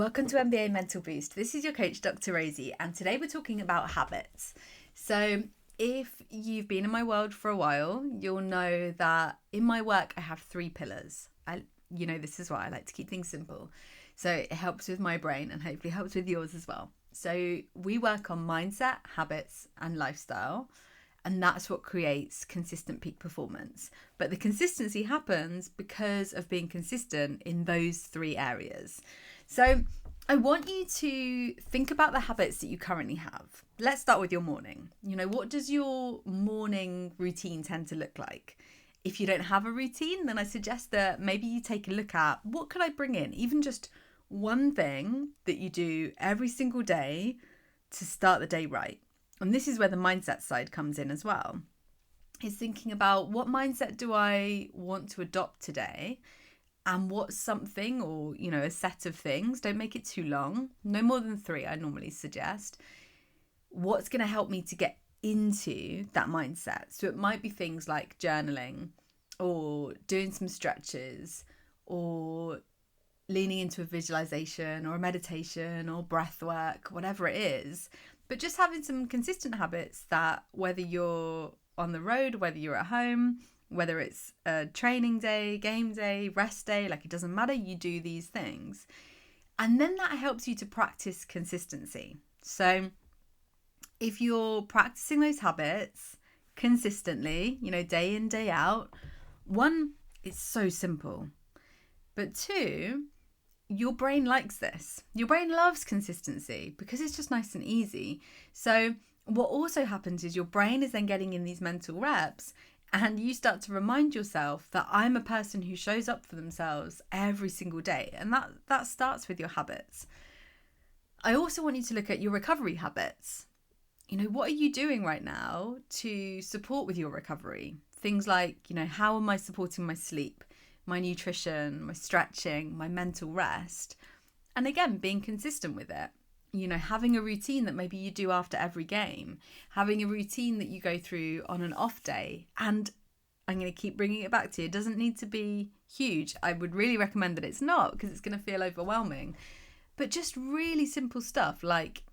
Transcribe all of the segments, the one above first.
Welcome to MBA Mental Boost. This is your coach, Dr. Rosie, and today we're talking about habits. So if you've been in my world for a while, you'll know that in my work, I have 3 pillars. This is why I like to keep things simple. So it helps with my brain and hopefully helps with yours as well. So we work on mindset, habits, and lifestyle. And that's what creates consistent peak performance. But the consistency happens because of being consistent in those 3 areas. So I want you to think about the habits that you currently have. Let's start with your morning. What does your morning routine tend to look like? If you don't have a routine, then I suggest that maybe you take a look at what could I bring in? Even just one thing that you do every single day to start the day right. And this is where the mindset side comes in as well. Is thinking about what mindset do I want to adopt today? And what's something or, a set of things, don't make it too long, no more than 3, I normally suggest. What's going to help me to get into that mindset? So it might be things like journaling or doing some stretches or leaning into a visualization or a meditation or breath work, whatever it is. But just having some consistent habits that whether you're on the road, whether you're at home, whether it's a training day, game day, rest day, it doesn't matter, you do these things. And then that helps you to practice consistency. So if you're practicing those habits consistently, day in, day out, 1, it's so simple. But 2, your brain likes this. Your brain loves consistency because it's just nice and easy. So what also happens is your brain is then getting in these mental reps. And you start to remind yourself that I'm a person who shows up for themselves every single day. And that starts with your habits. I also want you to look at your recovery habits. What are you doing right now to support with your recovery? Things like, how am I supporting my sleep, my nutrition, my stretching, my mental rest? And again, being consistent with it. Having a routine that maybe you do after every game, having a routine that you go through on an off day. And I'm going to keep bringing it back to you. It doesn't need to be huge. I would really recommend that it's not because it's going to feel overwhelming. But just really simple stuff like,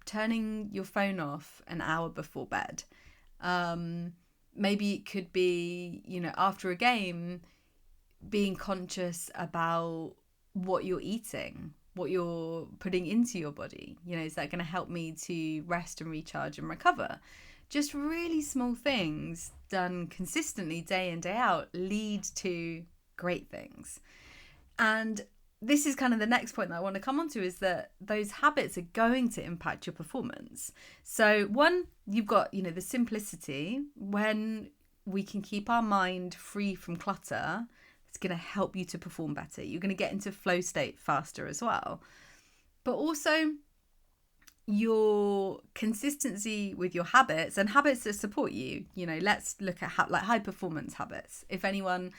turning your phone off an hour before bed. Maybe it could be, after a game, being conscious about what you're eating, what you're putting into your body. Is that going to help me to rest and recharge and recover? Just really small things done consistently day in, day out lead to great things. And this is kind of the next point that I want to come on to, is that those habits are going to impact your performance. So 1, you've got, the simplicity. When we can keep our mind free from clutter, it's going to help you to perform better. You're going to get into flow state faster as well. But also your consistency with your habits and habits that support you. Let's look at high performance habits. If anyone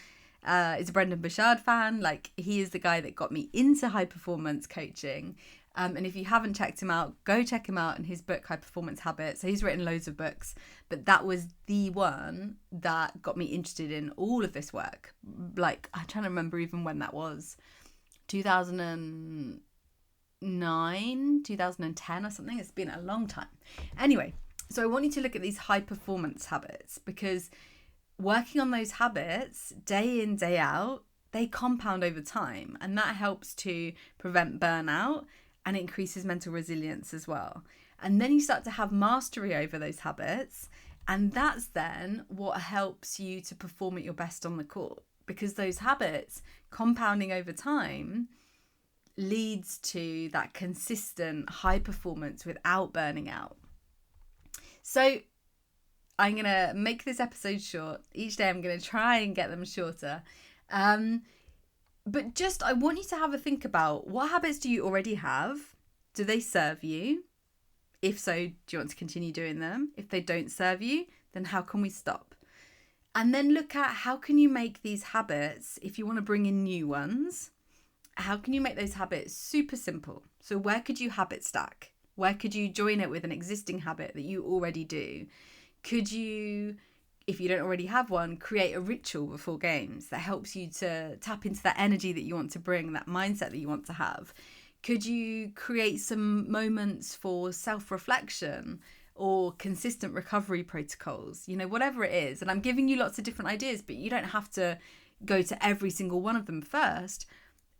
is a Brendan Burchard fan, he is the guy that got me into high performance coaching. And if you haven't checked him out, go check him out in his book, High Performance Habits. So he's written loads of books, but that was the one that got me interested in all of this work. I'm trying to remember even when that was, 2009, 2010 or something. It's been a long time. Anyway, so I want you to look at these high performance habits because working on those habits day in, day out, they compound over time. And that helps to prevent burnout and increases mental resilience as well. And then you start to have mastery over those habits. And that's then what helps you to perform at your best on the court. Because those habits compounding over time leads to that consistent high performance without burning out. So I'm going to make this episode short. Each day I'm going to try and get them shorter. But just, I want you to have a think about, what habits do you already have? Do they serve you? If so, do you want to continue doing them? If they don't serve you, then how can we stop? And then look at how can you make these habits, if you want to bring in new ones, how can you make those habits super simple? So where could you habit stack? Where could you join it with an existing habit that you already do? Could you, if you don't already have one, create a ritual before games that helps you to tap into that energy that you want to bring, that mindset that you want to have? Could you create some moments for self-reflection or consistent recovery protocols? Whatever it is. And I'm giving you lots of different ideas, but you don't have to go to every single one of them first.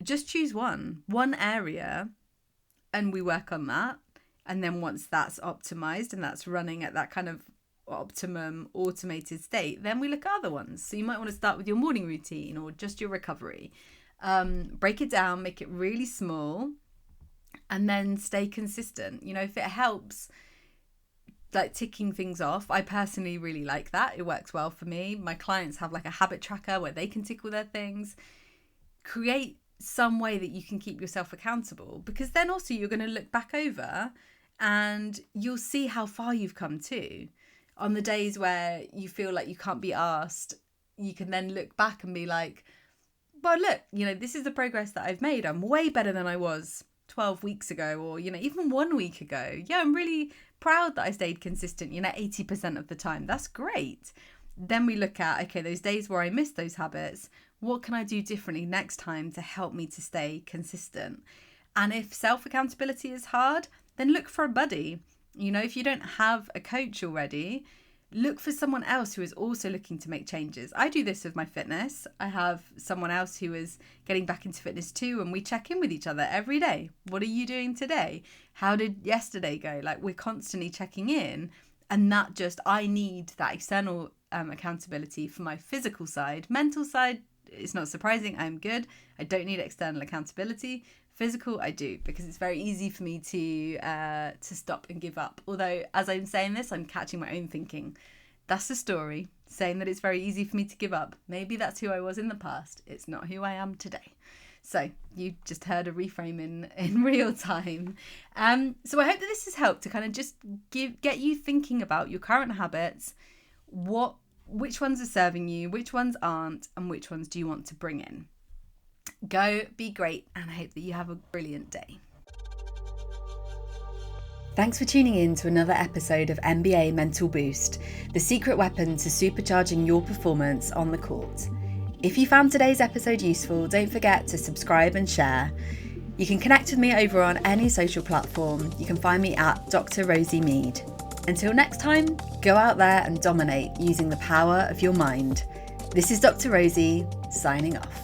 Just choose one area, and we work on that. And then once that's optimized and that's running at that kind of optimum automated state, then we look at other ones. So you might want to start with your morning routine or just your recovery. Break it down, make it really small, and then stay consistent. If it helps, like ticking things off, I personally really like that. It works well for me. My clients have like a habit tracker where they can tick all their things. Create some way that you can keep yourself accountable, because then also you're going to look back over and you'll see how far you've come to. On the days where you feel like you can't be asked, you can then look back and be like, well, look, this is the progress that I've made. I'm way better than I was 12 weeks ago, or, even 1 week ago. Yeah, I'm really proud that I stayed consistent, 80% of the time. That's great. Then we look at, okay, those days where I missed those habits, what can I do differently next time to help me to stay consistent? And if self-accountability is hard, then look for a buddy. If you don't have a coach already, look for someone else who is also looking to make changes. I do this with my fitness. I have someone else who is getting back into fitness too, and we check in with each other every day. What are you doing today? How did yesterday go? Like, we're constantly checking in, and I need that external accountability for my physical side. Mental side, it's not surprising. I'm good. I don't need external accountability. Physical, I do, because it's very easy for me to stop and give up. Although, as I'm saying this, I'm catching my own thinking. That's the story, saying that it's very easy for me to give up. Maybe that's who I was in the past. It's not who I am today. So you just heard a reframe in real time. So I hope that this has helped to kind of just get you thinking about your current habits, which ones are serving you, which ones aren't, and which ones do you want to bring in. Go be great, and I hope that you have a brilliant day. Thanks for tuning in to another episode of MBA Mental Boost, the secret weapon to supercharging your performance on the court. If you found today's episode useful, don't forget to subscribe and share. You can connect with me over on any social platform. You can find me at Dr Rosie Mead. Until next time, go out there and dominate using the power of your mind. This is Dr Rosie, signing off.